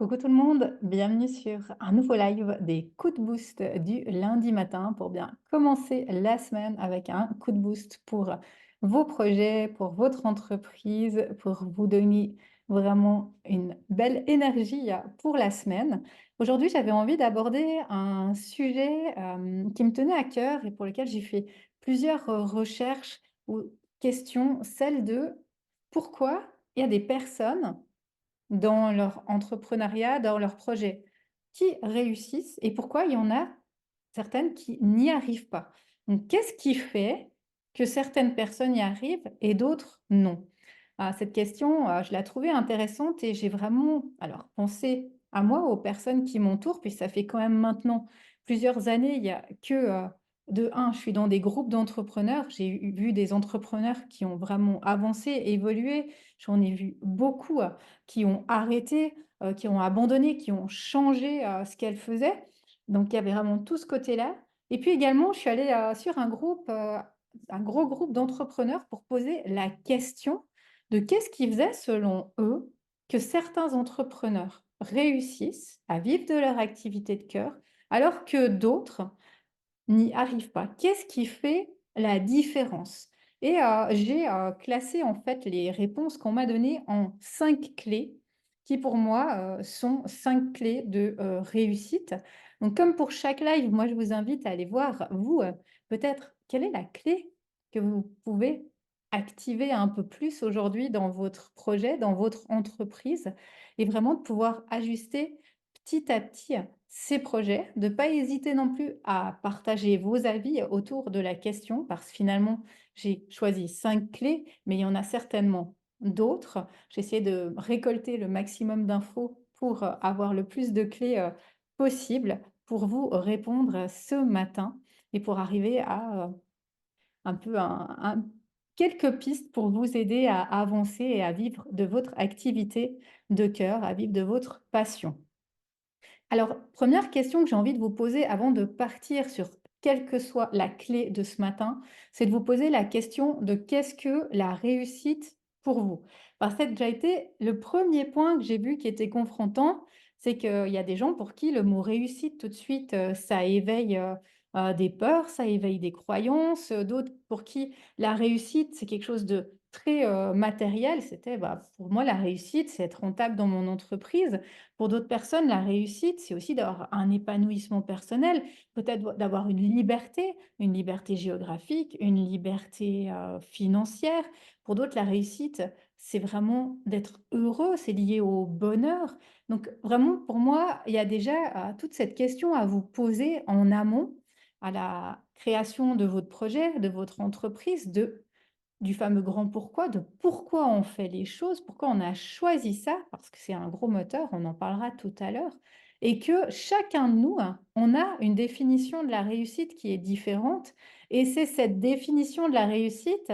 Coucou tout le monde, bienvenue sur un nouveau live des coups de boost du lundi matin pour bien commencer la semaine avec un coup de boost pour vos projets, pour votre entreprise, pour vous donner vraiment une belle énergie pour la semaine. Aujourd'hui, j'avais envie d'aborder un sujet qui me tenait à cœur et pour lequel j'ai fait plusieurs recherches ou questions, celle de pourquoi il y a des personnes dans leur entrepreneuriat, dans leurs projets, qui réussissent et pourquoi il y en a certaines qui n'y arrivent pas. Donc, qu'est-ce qui fait que certaines personnes y arrivent et d'autres non? Cette question, je la trouvais intéressante et j'ai vraiment alors pensé à moi, aux personnes qui m'entourent, puis ça fait quand même maintenant plusieurs années, il y a que, de un, je suis dans des groupes d'entrepreneurs, j'ai vu des entrepreneurs qui ont vraiment avancé, évolué, j'en ai vu beaucoup, qui ont arrêté, qui ont abandonné, qui ont changé, ce qu'elles faisaient. Donc il y avait vraiment tout ce côté-là et puis également, je suis allée, sur un gros groupe d'entrepreneurs pour poser la question de qu'est-ce qui faisait selon eux que certains entrepreneurs réussissent à vivre de leur activité de cœur alors que d'autres n'y arrivent pas. Qu'est-ce qui fait la différence? Et j'ai, classé en fait les réponses qu'on m'a données en 5 clés qui pour moi, sont 5 clés de, réussite. Donc comme pour chaque live, moi je vous invite à aller voir vous, peut-être quelle est la clé que vous pouvez activer un peu plus aujourd'hui dans votre projet, dans votre entreprise et vraiment de pouvoir ajuster petit à petit ces projets, de ne pas hésiter non plus à partager vos avis autour de la question, parce que finalement, j'ai choisi 5 clés, mais il y en a certainement d'autres. J'ai essayé de récolter le maximum d'infos pour avoir le plus de clés possible pour vous répondre ce matin et pour arriver à un peu quelques pistes pour vous aider à avancer et à vivre de votre activité de cœur, à vivre de votre passion. Alors, première question que j'ai envie de vous poser avant de partir sur quelle que soit la clé de ce matin, c'est de vous poser la question de qu'est-ce que la réussite pour vous? Parce que ça a déjà été le premier point que j'ai vu qui était confrontant, c'est qu'il y a des gens pour qui le mot réussite tout de suite, ça éveille, des peurs, ça éveille des croyances, d'autres pour qui la réussite, c'est quelque chose de très, matériel. C'était, bah, pour moi la réussite, c'est être rentable dans mon entreprise. Pour d'autres personnes, la réussite, c'est aussi d'avoir un épanouissement personnel, peut-être d'avoir une liberté géographique, une liberté financière. Pour d'autres, la réussite, c'est vraiment d'être heureux, c'est lié au bonheur. Donc vraiment, pour moi, il y a déjà toute cette question à vous poser en amont à la création de votre projet, de votre entreprise, de du fameux grand pourquoi, de pourquoi on fait les choses, pourquoi on a choisi ça, parce que c'est un gros moteur, on en parlera tout à l'heure, et que chacun de nous, hein, on a une définition de la réussite qui est différente, et c'est cette définition de la réussite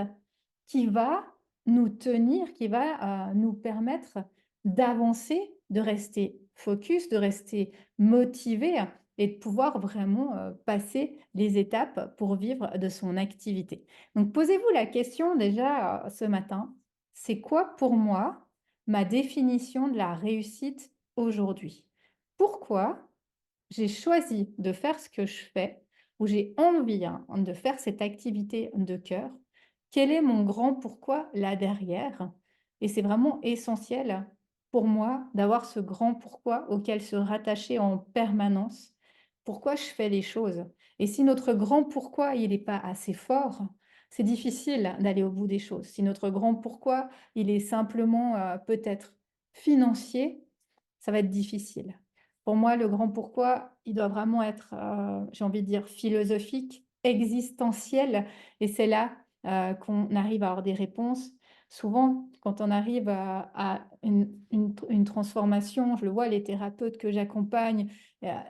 qui va nous tenir, qui va nous permettre d'avancer, de rester focus, de rester motivé et de pouvoir vraiment passer les étapes pour vivre de son activité. Donc, posez-vous la question déjà ce matin, c'est quoi pour moi ma définition de la réussite aujourd'hui? Pourquoi j'ai choisi de faire ce que je fais, ou j'ai envie de faire cette activité de cœur? Quel est mon grand pourquoi là derrière? Et c'est vraiment essentiel pour moi d'avoir ce grand pourquoi auquel se rattacher en permanence. Pourquoi je fais les choses? Et si notre grand pourquoi il n'est pas assez fort, c'est difficile d'aller au bout des choses. Si notre grand pourquoi il est simplement peut-être financier, ça va être difficile. Pour moi, le grand pourquoi, il doit vraiment être, j'ai envie de dire philosophique, existentiel et c'est là, qu'on arrive à avoir des réponses. Souvent, quand on arrive à une transformation, je le vois, les thérapeutes que j'accompagne,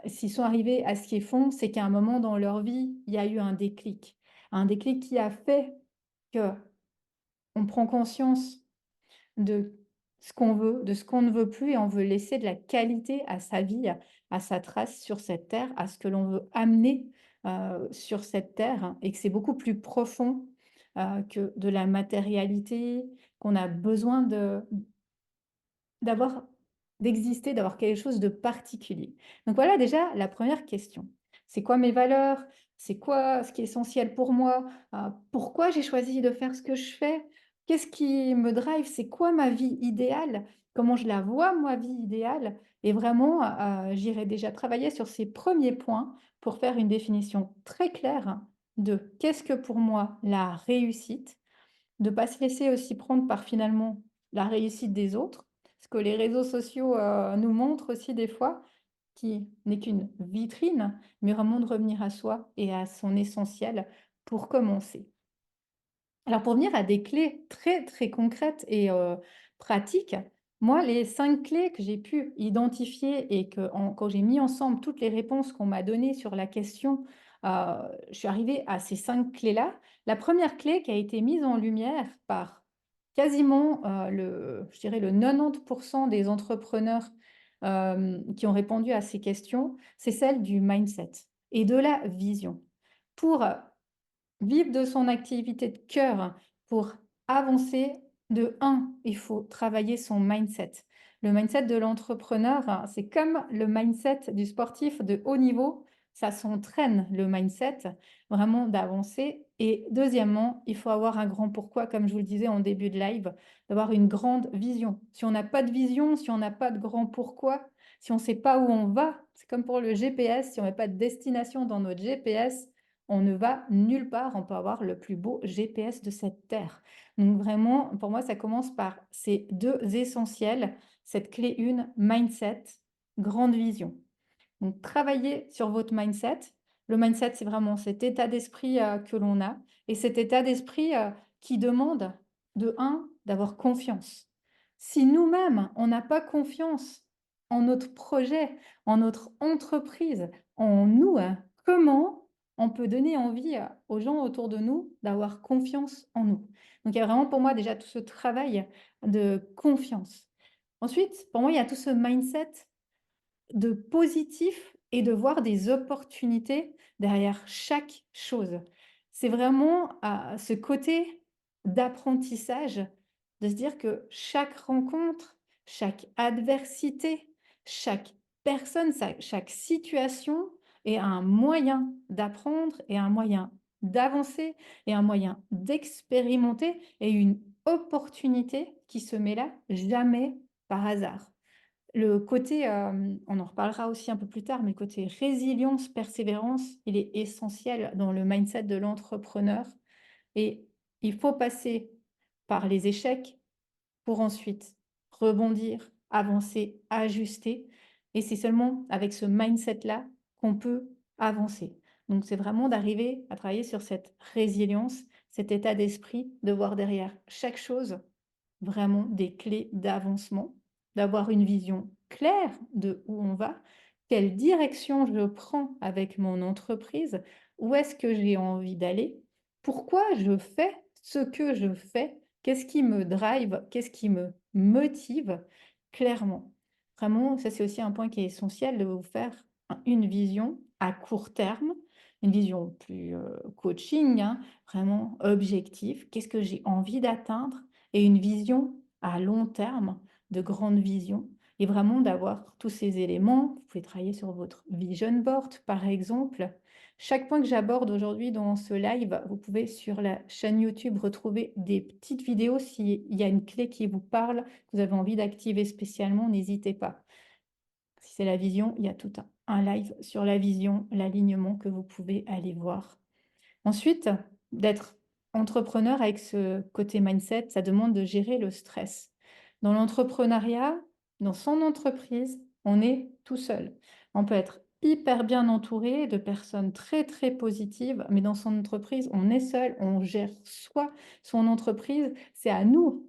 s'ils sont arrivés à ce qu'ils font, c'est qu'à un moment dans leur vie, il y a eu un déclic. Un déclic qui a fait qu'on prend conscience de ce qu'on veut, de ce qu'on ne veut plus et on veut laisser de la qualité à sa vie, à sa trace sur cette terre, à ce que l'on veut amener, sur cette terre hein, et que c'est beaucoup plus profond, que de la matérialité, qu'on a besoin de d'avoir d'exister, d'avoir quelque chose de particulier. Donc voilà déjà la première question. C'est quoi mes valeurs? C'est quoi ce qui est essentiel pour moi? Pourquoi j'ai choisi de faire ce que je fais? Qu'est-ce qui me drive? C'est quoi ma vie idéale? Comment je la vois, ma vie idéale? Et vraiment, j'irai déjà travailler sur ces premiers points pour faire une définition très claire de qu'est-ce que pour moi la réussite, de pas se laisser aussi prendre par finalement la réussite des autres, ce que les réseaux sociaux, nous montrent aussi des fois, qui n'est qu'une vitrine, mais vraiment de revenir à soi et à son essentiel pour commencer. Alors pour venir à des clés très, très concrètes et pratiques, moi les 5 clés que j'ai pu identifier et quand j'ai mis ensemble toutes les réponses qu'on m'a données sur la question, je suis arrivée à ces 5 clés-là. La première clé qui a été mise en lumière par quasiment, je dirais le 90 des entrepreneurs, qui ont répondu à ces questions, c'est celle du mindset et de la vision. Pour vivre de son activité de cœur pour avancer, de un, il faut travailler son mindset. Le mindset de l'entrepreneur, hein, c'est comme le mindset du sportif de haut niveau, ça s'entraîne le mindset, vraiment d'avancer. Et deuxièmement, il faut avoir un grand pourquoi, comme je vous le disais en début de live, d'avoir une grande vision. Si on n'a pas de vision, si on n'a pas de grand pourquoi, si on ne sait pas où on va, c'est comme pour le GPS, si on met pas de destination dans notre GPS, on ne va nulle part, on peut avoir le plus beau GPS de cette terre. Donc vraiment, pour moi, ça commence par ces 2 essentiels, cette clé 1, mindset, grande vision. Donc travaillez sur votre mindset. Le mindset, c'est vraiment cet état d'esprit, que l'on a et cet état d'esprit, qui demande de un d'avoir confiance. Si nous-mêmes, on n'a pas confiance en notre projet, en notre entreprise, en nous, hein, comment on peut donner envie, aux gens autour de nous d'avoir confiance en nous? Donc il y a vraiment pour moi déjà tout ce travail de confiance. Ensuite, pour moi, il y a tout ce mindset de positif et de voir des opportunités derrière chaque chose. C'est vraiment ce côté d'apprentissage, de se dire que chaque rencontre, chaque adversité, chaque personne, chaque situation est un moyen d'apprendre et un moyen d'avancer et un moyen d'expérimenter et une opportunité qui se met là jamais par hasard. Le côté, on en reparlera aussi un peu plus tard, mais le côté résilience, persévérance, il est essentiel dans le mindset de l'entrepreneur et il faut passer par les échecs pour ensuite rebondir, avancer, ajuster et c'est seulement avec ce mindset-là qu'on peut avancer. Donc c'est vraiment d'arriver à travailler sur cette résilience, cet état d'esprit, de voir derrière chaque chose vraiment des clés d'avancement, d'avoir une vision claire de où on va, quelle direction je prends avec mon entreprise, où est-ce que j'ai envie d'aller, pourquoi je fais ce que je fais, qu'est-ce qui me drive, qu'est-ce qui me motive clairement. Vraiment, ça c'est aussi un point qui est essentiel de vous faire une vision à court terme, une vision plus coaching, hein, vraiment objective. Qu'est-ce que j'ai envie d'atteindre? Et une vision à long terme, de grande vision et vraiment d'avoir tous ces éléments. Vous pouvez travailler sur votre vision board, par exemple. Chaque point que j'aborde aujourd'hui dans ce live, vous pouvez sur la chaîne YouTube retrouver des petites vidéos. S'il y a une clé qui vous parle, que vous avez envie d'activer spécialement, n'hésitez pas. Si c'est la vision, il y a tout un live sur la vision, l'alignement que vous pouvez aller voir. Ensuite, d'être entrepreneur avec ce côté mindset, ça demande de gérer le stress. Dans l'entrepreneuriat, dans son entreprise, on est tout seul. On peut être hyper bien entouré de personnes très, très positives, mais dans son entreprise, on est seul, on gère soi, son entreprise. C'est à nous,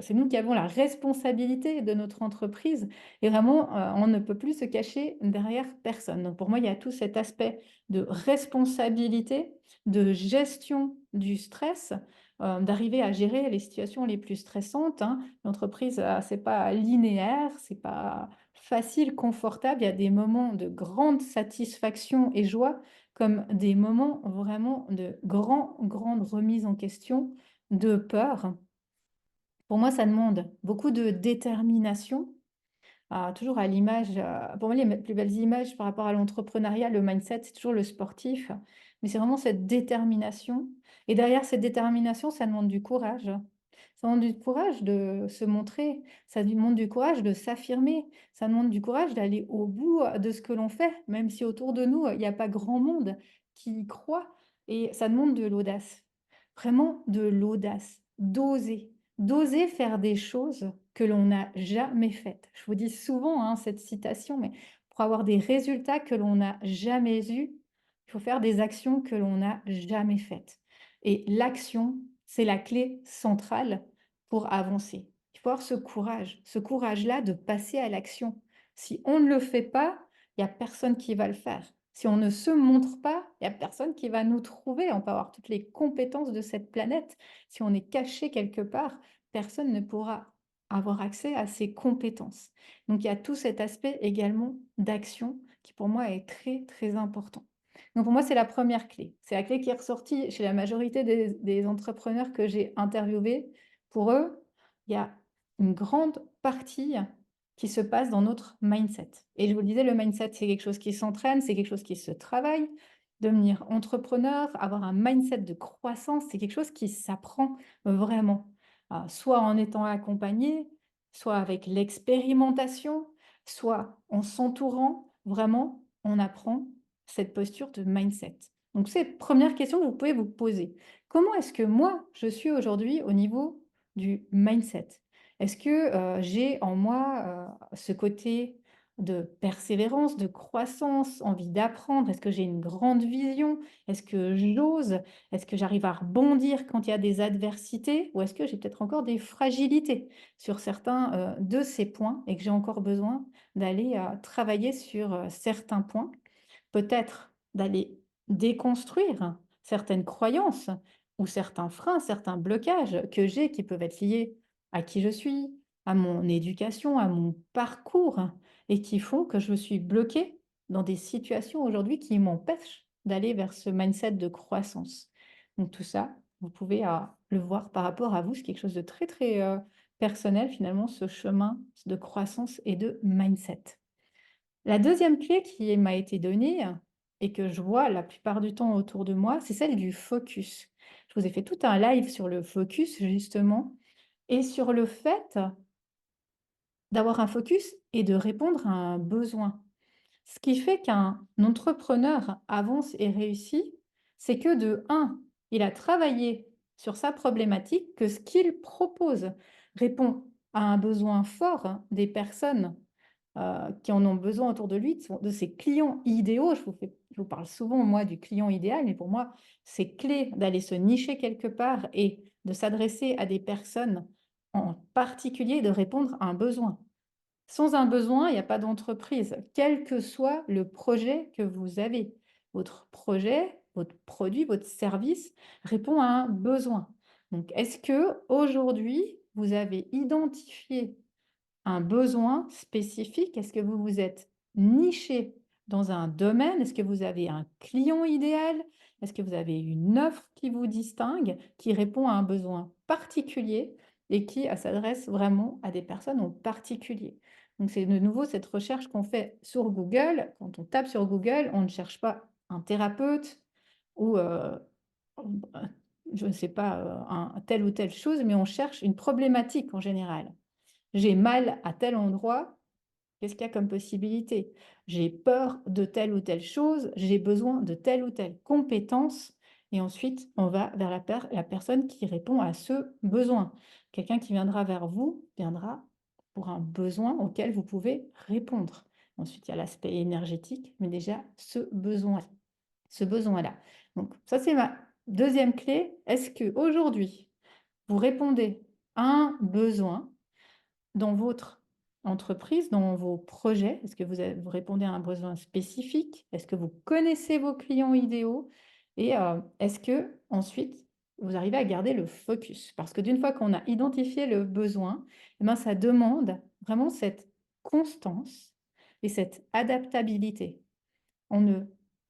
c'est nous qui avons la responsabilité de notre entreprise et vraiment, on ne peut plus se cacher derrière personne. Donc pour moi, il y a tout cet aspect de responsabilité, de gestion du stress, d'arriver à gérer les situations les plus stressantes, hein. L'entreprise, c'est pas linéaire, c'est pas facile, confortable. Il y a des moments de grande satisfaction et joie, comme des moments vraiment de grande remise en question, de peur. Pour moi, ça demande beaucoup de détermination, toujours à l'image, pour moi, les plus belles images par rapport à l'entrepreneuriat, le mindset, c'est toujours le sportif, mais c'est vraiment cette détermination et derrière cette détermination, ça demande du courage. Ça demande du courage de se montrer, ça demande du courage de s'affirmer, ça demande du courage d'aller au bout, de ce que l'on fait, même si autour de nous, il y a pas grand monde qui y croit et ça demande de l'audace. Vraiment de l'audace, d'oser. D'oser faire des choses que l'on n'a jamais faites. Je vous dis souvent, hein, cette citation, mais pour avoir des résultats que l'on n'a jamais eus, il faut faire des actions que l'on n'a jamais faites. Et l'action, c'est la clé centrale pour avancer. Il faut avoir ce courage-là de passer à l'action. Si on ne le fait pas, il n'y a personne qui va le faire. Si on ne se montre pas, il n'y a personne qui va nous trouver. On peut avoir toutes les compétences de cette planète. Si on est caché quelque part, personne ne pourra avoir accès à ces compétences. Donc, il y a tout cet aspect également d'action qui, pour moi, est très, très important. Donc, pour moi, c'est la première clé. C'est la clé qui est ressortie chez la majorité des entrepreneurs que j'ai interviewés. Pour eux, il y a une grande partie qui se passe dans notre mindset. Et je vous le disais, le mindset, c'est quelque chose qui s'entraîne, c'est quelque chose qui se travaille. Devenir entrepreneur, avoir un mindset de croissance, c'est quelque chose qui s'apprend vraiment. Soit en étant accompagné, soit avec l'expérimentation, soit en s'entourant. Vraiment, on apprend cette posture de mindset. Donc, c'est la première question que vous pouvez vous poser. Comment est-ce que moi, je suis aujourd'hui au niveau du mindset? Est-ce que j'ai en moi ce côté de persévérance, de croissance, envie d'apprendre? Est-ce que j'ai une grande vision? Est-ce que j'ose? Est-ce que j'arrive à rebondir quand il y a des adversités? Ou est-ce que j'ai peut-être encore des fragilités sur certains de ces points et que j'ai encore besoin d'aller travailler sur certains points? Peut-être d'aller déconstruire certaines croyances ou certains freins, certains blocages que j'ai qui peuvent être liés à qui je suis, à mon éducation, à mon parcours et qui font que je suis bloquée dans des situations aujourd'hui qui m'empêchent d'aller vers ce mindset de croissance. Donc tout ça, vous pouvez le voir par rapport à vous, c'est quelque chose de très très personnel finalement, ce chemin de croissance et de mindset. La deuxième clé qui m'a été donnée et que je vois la plupart du temps autour de moi, c'est celle du focus. Je vous ai fait tout un live sur le focus justement et sur le fait d'avoir un focus et de répondre à un besoin. Ce qui fait qu'un entrepreneur avance et réussit, c'est que de un, il a travaillé sur sa problématique, que ce qu'il propose répond à un besoin fort des personnes qui en ont besoin autour de lui, de ses clients idéaux. Je vous parle souvent, moi, du client idéal, mais pour moi, c'est clé d'aller se nicher quelque part et de s'adresser à des personnes en particulier, de répondre à un besoin. Sans un besoin, il n'y a pas d'entreprise, quel que soit le projet que vous avez. Votre projet, votre produit, votre service répond à un besoin. Donc, est-ce que aujourd'hui, vous avez identifié un besoin spécifique? Est-ce que vous vous êtes niché dans un domaine? Est-ce que vous avez un client idéal? Est-ce que vous avez une offre qui vous distingue, qui répond à un besoin particulier et qui s'adresse vraiment à des personnes en particulier? Donc, c'est de nouveau cette recherche qu'on fait sur Google. Quand on tape sur Google, on ne cherche pas un thérapeute ou je ne sais pas, telle ou telle chose, mais on cherche une problématique en général. J'ai mal à tel endroit, qu'est-ce qu'il y a comme possibilité? J'ai peur de telle ou telle chose, j'ai besoin de telle ou telle compétence et ensuite on va vers la personne qui répond à ce besoin. Quelqu'un qui viendra vers vous viendra pour un besoin auquel vous pouvez répondre. Ensuite, il y a l'aspect énergétique, mais déjà ce besoin-là. Donc ça, c'est ma deuxième clé. Est-ce qu'aujourd'hui, vous répondez à un besoin dans votre entreprise, dans vos projets? Est-ce que vous répondez à un besoin spécifique? Est-ce que vous connaissez vos clients idéaux? Et est-ce que ensuite vous arrivez à garder le focus? Parce que d'une fois qu'on a identifié le besoin, eh ben, ça demande vraiment cette constance et cette adaptabilité. On ne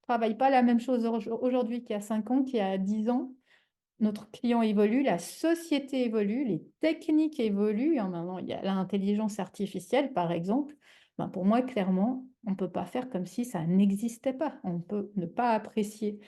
travaille pas la même chose aujourd'hui qu'il y a 5 ans, qu'il y a 10 ans. notre client évolue, la société évolue, les techniques évoluent, hein, maintenant il y a l'intelligence artificielle par exemple, ben, pour moi clairement, on ne peut pas faire comme si ça n'existait pas. On peut ne pas apprécier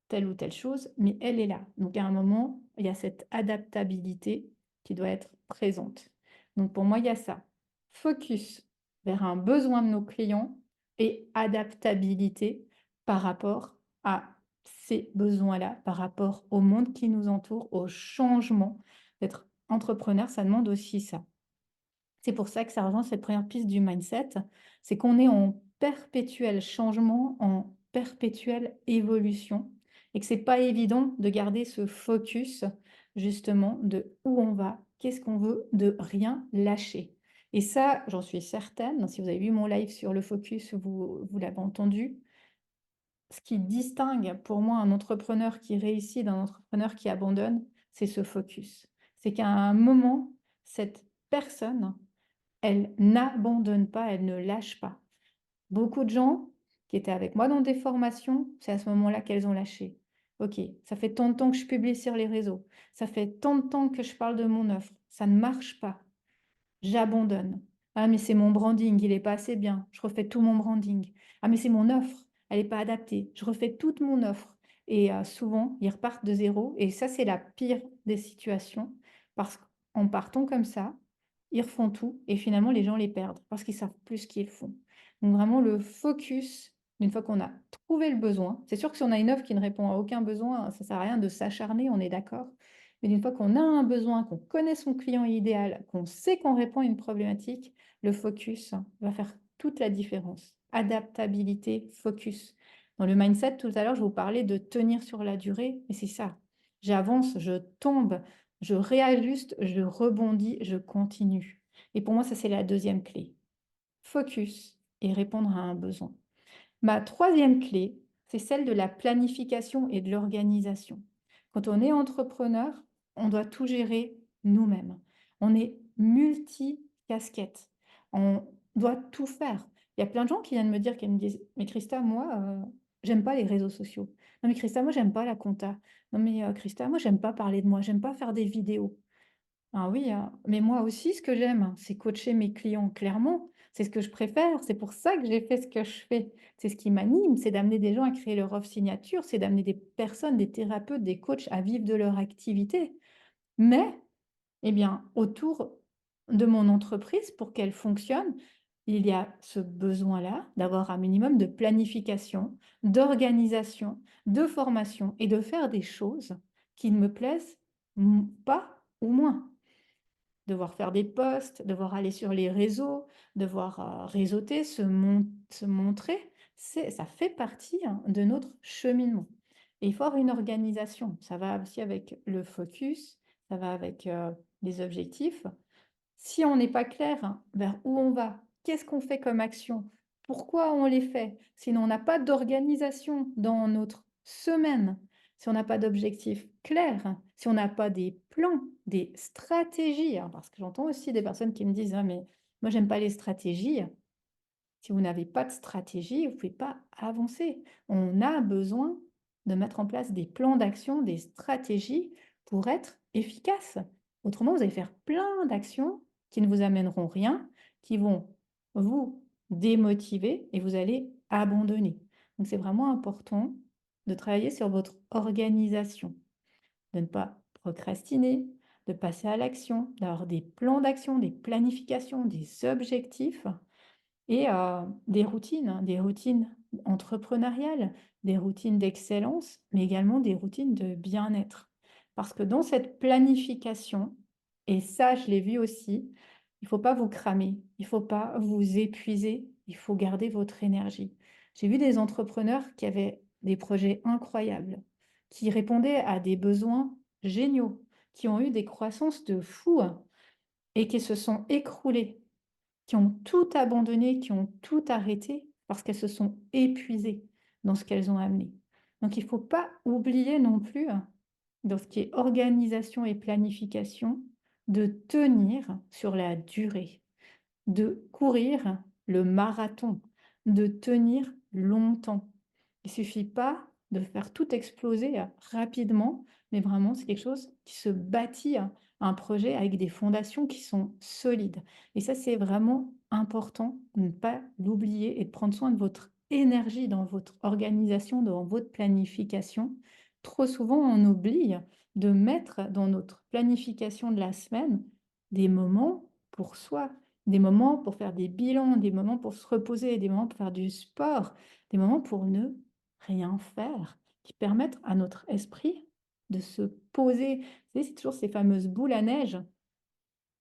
telle ou telle chose, mais elle est là. Donc à un moment, il y a cette adaptabilité qui doit être présente. Donc pour moi, il y a ça. Focus vers un besoin de nos clients et adaptabilité par rapport à ces besoins-là, par rapport au monde qui nous entoure, au changement. D'être entrepreneur, ça demande aussi ça. C'est pour ça que ça rejoint cette première piste du mindset, c'est qu'on est en perpétuel changement, en perpétuelle évolution et que c'est pas évident de garder ce focus justement de où on va, qu'est-ce qu'on veut, de rien lâcher. Et ça, j'en suis certaine, si vous avez vu mon live sur le focus, vous l'avez entendu, ce qui distingue pour moi un entrepreneur qui réussit d'un entrepreneur qui abandonne, c'est ce focus. C'est qu'à un moment, cette personne elle n'abandonne pas, elle ne lâche pas. Beaucoup de gens qui étaient avec moi dans des formations, c'est à ce moment-là qu'elles ont lâché. OK, ça fait tant de temps que je publie sur les réseaux, ça fait tant de temps que je parle de mon offre, ça ne marche pas. J'abandonne. Ah, mais c'est mon branding, il est pas assez bien. Je refais tout mon branding. Ah, mais c'est mon offre, elle est pas adaptée. Je refais toute mon offre. Et souvent, ils repartent de zéro. Et ça, c'est la pire des situations parce qu'en partant comme ça, ils refont tout et finalement, les gens les perdent parce qu'ils savent plus ce qu'ils font. Donc vraiment, le focus, une fois qu'on a trouvé le besoin, c'est sûr que si on a une offre qui ne répond à aucun besoin, ça sert à rien de s'acharner, on est d'accord. Mais une fois qu'on a un besoin, qu'on connaît son client idéal, qu'on sait qu'on répond à une problématique, le focus va faire toute la différence. Adaptabilité, focus. Dans le mindset, tout à l'heure, je vous parlais de tenir sur la durée, et c'est ça. J'avance, je tombe, je réajuste, je rebondis, je continue. Et pour moi, ça, c'est la deuxième clé. Focus et répondre à un besoin. Ma troisième clé, c'est celle de la planification et de l'organisation. Quand on est entrepreneur, on doit tout gérer nous-mêmes. On est multi-casquette. On doit tout faire. Il y a plein de gens qui viennent me dire, qui me disent, mais Christa, moi, j'aime pas les réseaux sociaux. Non, mais Christa, moi, j'aime pas la compta. Non, mais Christa, moi, j'aime pas parler de moi. J'aime pas faire des vidéos. Ah oui, mais moi aussi, ce que j'aime, c'est coacher mes clients clairement. C'est ce que je préfère. C'est pour ça que j'ai fait ce que je fais. C'est ce qui m'anime, c'est d'amener des gens à créer leur offre signature, c'est d'amener des personnes, des thérapeutes, des coachs à vivre de leur activité. Mais, eh bien, autour de mon entreprise, pour qu'elle fonctionne, il y a ce besoin-là d'avoir un minimum de planification, d'organisation, de formation et de faire des choses qui ne me plaisent pas ou moins. Devoir faire des posts, devoir aller sur les réseaux, devoir, réseauter, se montrer, ça fait partie, hein, de notre cheminement et il faut avoir une organisation. Ça va aussi avec le focus, ça va avec, les objectifs. Si on n'est pas clair hein, vers où on va, qu'est-ce qu'on fait comme action, pourquoi on les fait, si on n'a pas d'organisation dans notre semaine, si on n'a pas d'objectifs clairs, si on n'a pas des plans, des stratégies, hein, parce que j'entends aussi des personnes qui me disent: «Ah mais moi j'aime pas les stratégies». Si vous n'avez pas de stratégie, vous ne pouvez pas avancer. On a besoin de mettre en place des plans d'action, des stratégies pour être efficace. Autrement, vous allez faire plein d'actions qui ne vous amèneront rien, qui vont vous démotiver et vous allez abandonner. Donc, c'est vraiment important de travailler sur votre organisation, de ne pas procrastiner, de passer à l'action, d'avoir des plans d'action, des planifications, des objectifs et des routines entrepreneuriales, des routines d'excellence, mais également des routines de bien-être. Parce que dans cette planification, et ça je l'ai vu aussi, il ne faut pas vous cramer, il ne faut pas vous épuiser, il faut garder votre énergie. J'ai vu des entrepreneurs qui avaient des projets incroyables, qui répondaient à des besoins géniaux, qui ont eu des croissances de fou hein, et qui se sont écroulés qui ont tout abandonné, qui ont tout arrêté parce qu'elles se sont épuisées dans ce qu'elles ont amené. Donc il ne faut pas oublier non plus, hein, dans ce qui est organisation et planification, de tenir sur la durée, de courir le marathon, de tenir longtemps. Il ne suffit pas de faire tout exploser, rapidement, mais vraiment c'est quelque chose qui se bâtit, un projet avec des fondations qui sont solides et ça, c'est vraiment important de ne pas l'oublier et de prendre soin de votre énergie dans votre organisation, dans votre planification. Trop souvent, on oublie de mettre dans notre planification de la semaine des moments pour soi, des moments pour faire des bilans, des moments pour se reposer, des moments pour faire du sport, des moments pour ne rien faire, qui permettent à notre esprit de se poser. Vous savez, c'est toujours ces fameuses boules à neige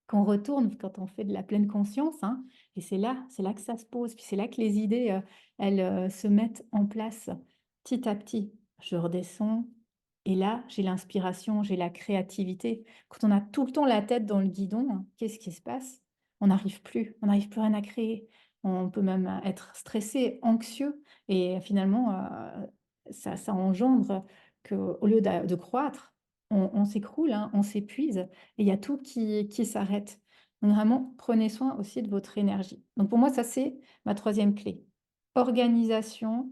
qu'on retourne quand on fait de la pleine conscience, hein, et c'est là que ça se pose, puis c'est là que les idées, elles, se mettent en place petit à petit. Je redescends et là, j'ai l'inspiration, j'ai la créativité. Quand on a tout le temps la tête dans le guidon, hein, qu'est-ce qui se passe? On n'arrive plus rien à créer. On peut même, être stressé, anxieux et finalement, ça engendre qu'au lieu de croître, on s'écroule, hein, on s'épuise et il y a tout qui s'arrête. Donc vraiment, prenez soin aussi de votre énergie. Donc pour moi, ça, c'est ma troisième clé. Organisation,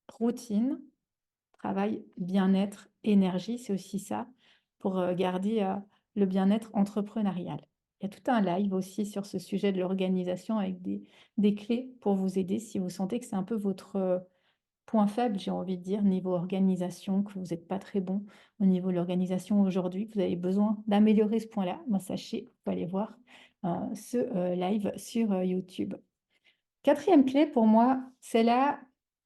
routine, travail, bien-être, énergie, c'est aussi ça pour, garder, le bien-être entrepreneurial. Il y a tout un live aussi sur ce sujet de l'organisation avec des clés pour vous aider si vous sentez que c'est un peu votre, point faible, j'ai envie de dire, niveau organisation, que vous êtes pas très bon au niveau de l'organisation aujourd'hui, que vous avez besoin d'améliorer ce point-là, ben sachez, vous pouvez aller voir, ce, live sur, YouTube. Quatrième clé pour moi, celle-là,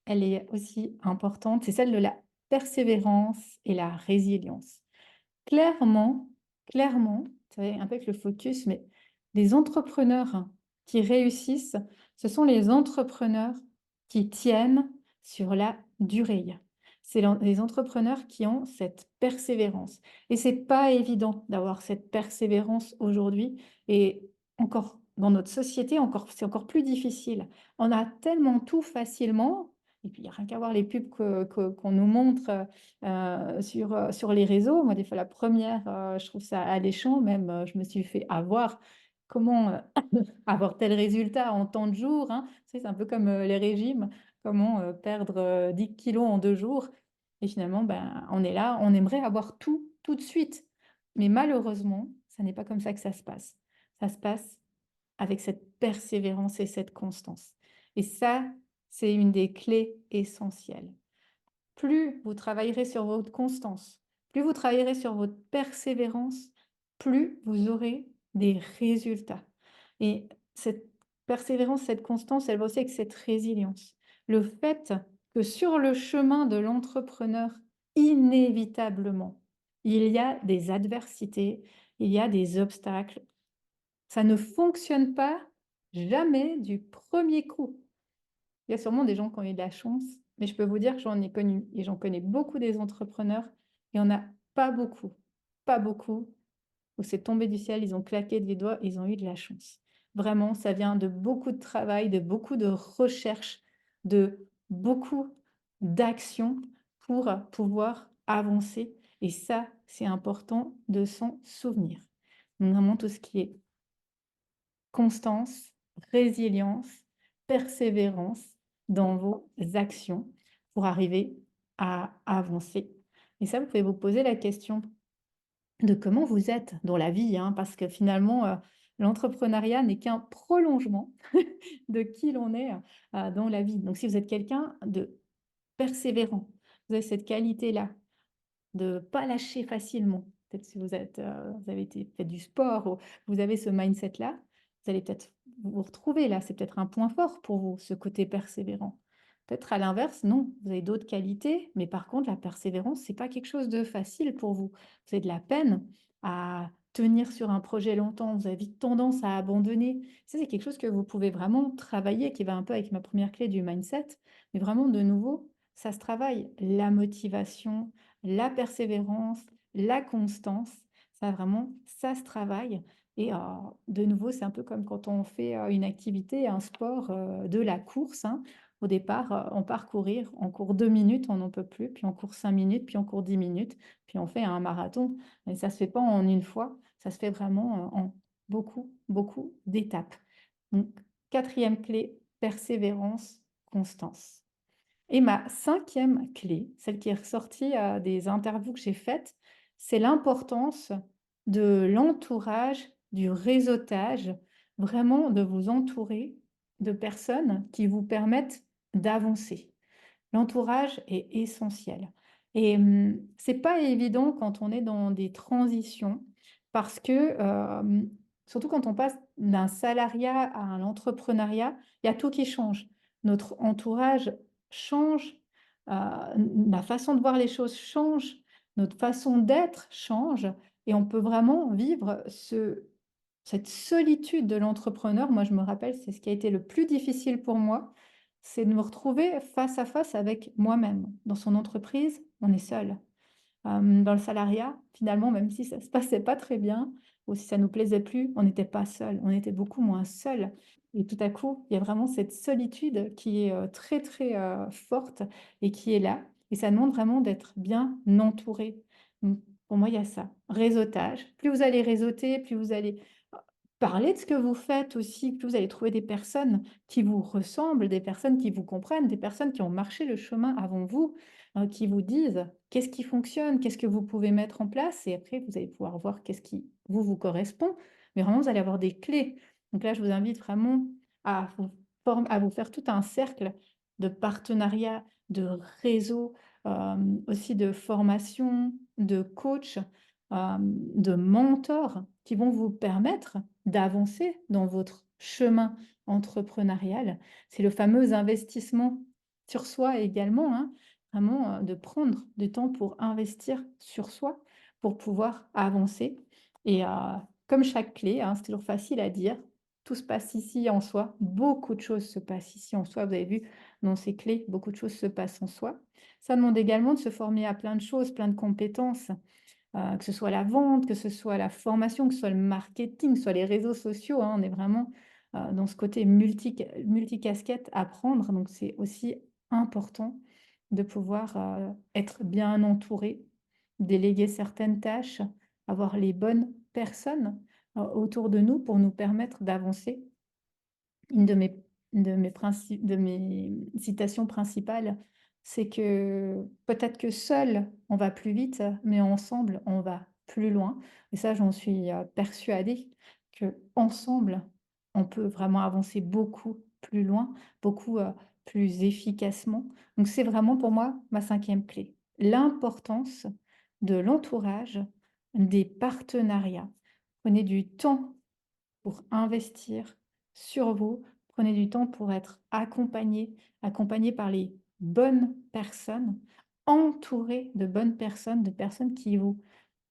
elle est aussi importante, c'est celle de la persévérance et la résilience. Clairement, clairement, vous savez, un peu avec le focus, mais les entrepreneurs qui réussissent, ce sont les entrepreneurs qui tiennent sur la durée. C'est les entrepreneurs qui ont cette persévérance. Et c'est pas évident d'avoir cette persévérance aujourd'hui. Et encore, dans notre société, c'est encore plus difficile. On a tellement tout facilement. Et puis, il n'y a rien qu'à voir les pubs qu'on nous montre sur les réseaux. Moi, des fois, la première, je trouve ça alléchant, même, je me suis fait avoir. Comment avoir tel résultat en tant de jours, hein? Tu sais, c'est un peu comme les régimes, comment perdre 10 kilos en 2 jours. Et finalement, ben, on est là, on aimerait avoir tout, tout de suite. Mais malheureusement, ça n'est pas comme ça que ça se passe. Ça se passe avec cette persévérance et cette constance. Et ça, c'est une des clés essentielles. Plus vous travaillerez sur votre constance, plus vous travaillerez sur votre persévérance, plus vous aurez des résultats. Et cette persévérance, cette constance, elle va aussi avec cette résilience. Le fait que sur le chemin de l'entrepreneur, inévitablement, il y a des adversités, il y a des obstacles. Ça ne fonctionne pas jamais du premier coup. Il y a sûrement des gens qui ont eu de la chance, mais je peux vous dire que j'en ai connu et j'en connais beaucoup des entrepreneurs. Il n'y en a pas beaucoup, pas beaucoup, où c'est tombé du ciel, ils ont claqué des doigts, ils ont eu de la chance. Vraiment, ça vient de beaucoup de travail, de beaucoup de recherche, de beaucoup d'actions pour pouvoir avancer. Et ça, c'est important de s'en souvenir. Donc, vraiment, tout ce qui est constance, résilience, persévérance dans vos actions pour arriver à avancer. Et ça, vous pouvez vous poser la question de comment vous êtes dans la vie, hein, parce que finalement, l'entrepreneuriat n'est qu'un prolongement de qui l'on est dans la vie. Donc, si vous êtes quelqu'un de persévérant, vous avez cette qualité-là, de pas lâcher facilement. Peut-être si vous êtes, vous avez fait du sport ou vous avez ce mindset-là, vous allez peut-être vous retrouver là. C'est peut-être un point fort pour vous, ce côté persévérant. Peut-être à l'inverse, non, vous avez d'autres qualités, mais par contre, la persévérance, c'est pas quelque chose de facile pour vous. Vous avez de la peine à tenir sur un projet longtemps, vous avez vite tendance à abandonner. Ça, c'est quelque chose que vous pouvez vraiment travailler, qui va un peu avec ma première clé du mindset, mais vraiment de nouveau, ça se travaille. La motivation, la persévérance, la constance, ça vraiment, ça se travaille. Et de nouveau, c'est un peu comme quand on fait une activité, un sport, de la course, hein. Au départ, on part courir, on court 2 minutes, on n'en peut plus, puis on court 5 minutes, puis on court 10 minutes, puis on fait un marathon. Et ça ne se fait pas en une fois, ça se fait vraiment en beaucoup, beaucoup d'étapes. Donc, quatrième clé, persévérance, constance. Et ma cinquième clé, celle qui est ressortie, des interviews que j'ai faites, c'est l'importance de l'entourage, du réseautage, vraiment de vous entourer de personnes qui vous permettent d'avancer. L'entourage est essentiel et c'est pas évident quand on est dans des transitions parce que, surtout quand on passe d'un salariat à l'entrepreneuriat, il y a tout qui change. Notre entourage change, la façon de voir les choses change, notre façon d'être change et on peut vraiment vivre cette solitude de l'entrepreneur. Moi, je me rappelle, c'est ce qui a été le plus difficile pour moi, c'est de me retrouver face à face avec moi-même. Dans son entreprise, on est seul. Dans le salariat, finalement, même si ça se passait pas très bien ou si ça nous plaisait plus, on n'était pas seul, on était beaucoup moins seul. Et tout à coup, il y a vraiment cette solitude qui est, très, très, forte et qui est là et ça demande vraiment d'être bien entouré. Donc pour moi, il y a ça, réseautage. Plus vous allez réseauter, plus vous allez, parler de ce que vous faites aussi, plus vous allez trouver des personnes qui vous ressemblent, des personnes qui vous comprennent, des personnes qui ont marché le chemin avant vous, qui vous disent qu'est-ce qui fonctionne, qu'est-ce que vous pouvez mettre en place et après vous allez pouvoir voir qu'est-ce qui vous correspond. Mais vraiment, vous allez avoir des clés. Donc là, je vous invite vraiment à vous faire tout un cercle de partenariats, de réseaux, aussi de formation, de coach, de mentors qui vont vous permettre d'avancer dans votre chemin entrepreneurial. C'est le fameux investissement sur soi également, hein, vraiment, de prendre du temps pour investir sur soi, pour pouvoir avancer et comme chaque clé, hein, c'est toujours facile à dire, tout se passe ici en soi, beaucoup de choses se passent ici en soi. Vous avez vu dans ces clés, beaucoup de choses se passent en soi. Ça demande également de se former à plein de choses, plein de compétences, que ce soit la vente, que ce soit la formation, que ce soit le marketing, que ce soit les réseaux sociaux, hein. On est vraiment, dans ce côté multicasquette à prendre, donc c'est aussi important de pouvoir, être bien entouré, déléguer certaines tâches, avoir les bonnes personnes, autour de nous pour nous permettre d'avancer. Une de mes citations principales, c'est que peut-être que seul on va plus vite, mais ensemble on va plus loin et ça j'en suis, persuadée qu'ensemble on peut vraiment avancer beaucoup plus loin, beaucoup, plus efficacement. Donc c'est vraiment pour moi ma cinquième clé. L'importance de l'entourage, des partenariats. Prenez du temps pour investir sur vous. Prenez du temps pour être accompagné, accompagné par les bonnes personnes, entouré de bonnes personnes, de personnes qui vous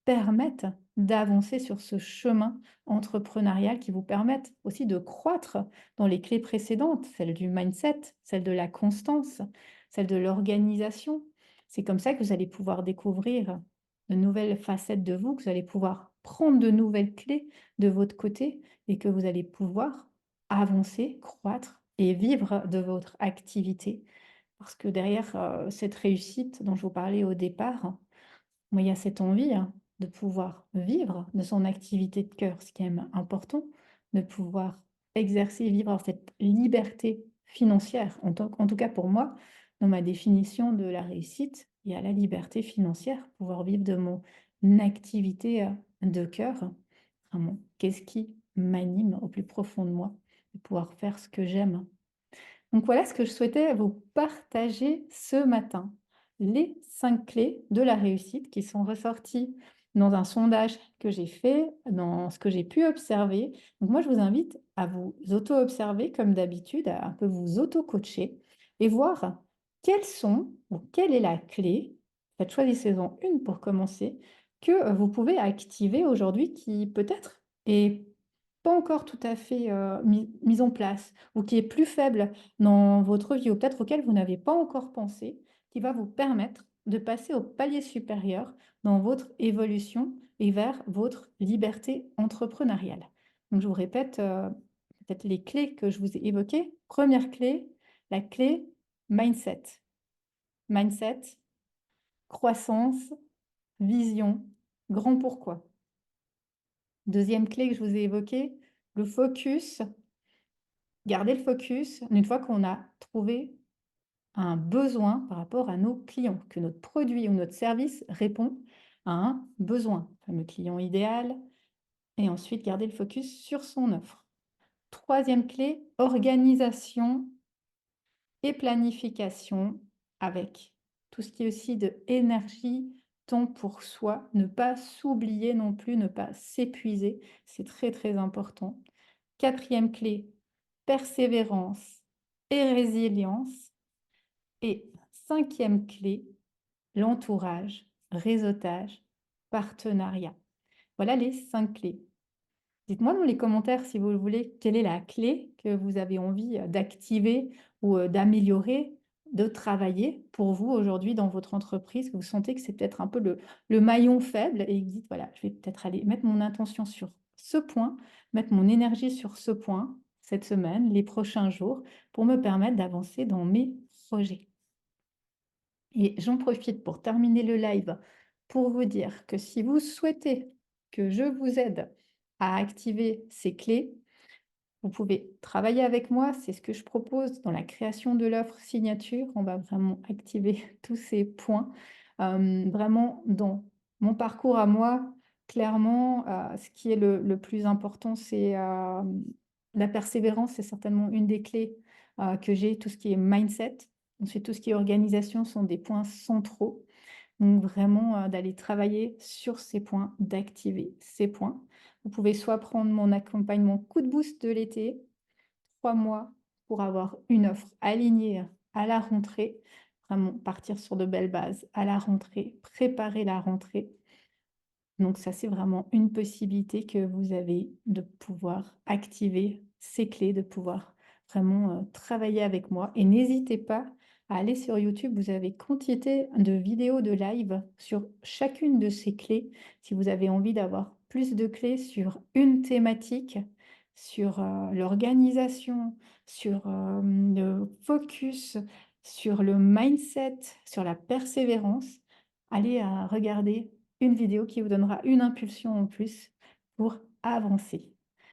permettent d'avancer sur ce chemin entrepreneurial, qui vous permettent aussi de croître dans les clés précédentes, celle du mindset, celle de la constance, celle de l'organisation. C'est comme ça que vous allez pouvoir découvrir de nouvelles facettes de vous, que vous allez pouvoir prendre de nouvelles clés de votre côté et que vous allez pouvoir avancer, croître et vivre de votre activité. Parce que derrière, cette réussite dont je vous parlais au départ, moi, il y a cette envie, hein, de pouvoir vivre de son activité de cœur, ce qui est important, de pouvoir exercer, vivre cette liberté financière. En tout cas pour moi, dans ma définition de la réussite, il y a la liberté financière, pouvoir vivre de mon activité, de cœur. Vraiment, qu'est-ce qui m'anime au plus profond de moi? De pouvoir faire ce que j'aime. Donc voilà ce que je souhaitais vous partager ce matin. Les 5 clés de la réussite qui sont ressorties dans un sondage que j'ai fait, dans ce que j'ai pu observer. Donc moi, je vous invite à vous auto-observer comme d'habitude, à un peu vous auto-coacher et voir quelles sont ou quelle est la clé, faites choisissez-en une pour commencer, que vous pouvez activer aujourd'hui qui peut-être est pas encore tout à fait, mise en place ou qui est plus faible dans votre vie ou peut-être auquel vous n'avez pas encore pensé, qui va vous permettre de passer au palier supérieur dans votre évolution et vers votre liberté entrepreneuriale. Donc je vous répète, peut-être les clés que je vous ai évoquées. Première clé, la clé mindset. Mindset, croissance, vision, grand pourquoi. Deuxième clé que je vous ai évoquée, le focus. Garder le focus, une fois qu'on a trouvé à un besoin par rapport à nos clients, que notre produit ou notre service répond à un besoin, le fameux client idéal, et ensuite garder le focus sur son offre. Troisième clé, organisation et planification avec tout ce qui est aussi de énergie, temps pour soi, ne pas s'oublier non plus, ne pas s'épuiser, c'est très, très important. Quatrième clé, persévérance et résilience. Et cinquième clé, l'entourage, réseautage, partenariat. Voilà les 5 clés. Dites-moi dans les commentaires si vous le voulez, quelle est la clé que vous avez envie, d'activer ou, d'améliorer, de travailler pour vous aujourd'hui dans votre entreprise, que vous sentez que c'est peut-être un peu le maillon faible et vous dites: «Voilà, je vais peut-être aller mettre mon intention sur ce point, mettre mon énergie sur ce point, cette semaine, les prochains jours, pour me permettre d'avancer dans mes projets». Et j'en profite pour terminer le live pour vous dire que si vous souhaitez que je vous aide à activer ces clés, vous pouvez travailler avec moi. C'est ce que je propose dans la création de l'offre signature. On va vraiment activer tous ces points. Vraiment, dans mon parcours à moi, clairement, ce qui est le plus important, c'est la persévérance. C'est certainement une des clés que j'ai, tout ce qui est mindset. Ensuite, tout ce qui est organisation sont des points centraux. Donc vraiment, d'aller travailler sur ces points, d'activer ces points. Vous pouvez soit prendre mon accompagnement coup de boost de l'été, 3 mois pour avoir une offre alignée à la rentrée, vraiment partir sur de belles bases à la rentrée, préparer la rentrée. Donc ça, c'est vraiment une possibilité que vous avez de pouvoir activer ces clés, de pouvoir vraiment, travailler avec moi et n'hésitez pas à aller sur YouTube. Vous avez quantité de vidéos de live sur chacune de ces clés. Si vous avez envie d'avoir plus de clés sur une thématique, sur, l'organisation, sur, le focus, sur le mindset, sur la persévérance, allez, regarder une vidéo qui vous donnera une impulsion en plus pour avancer.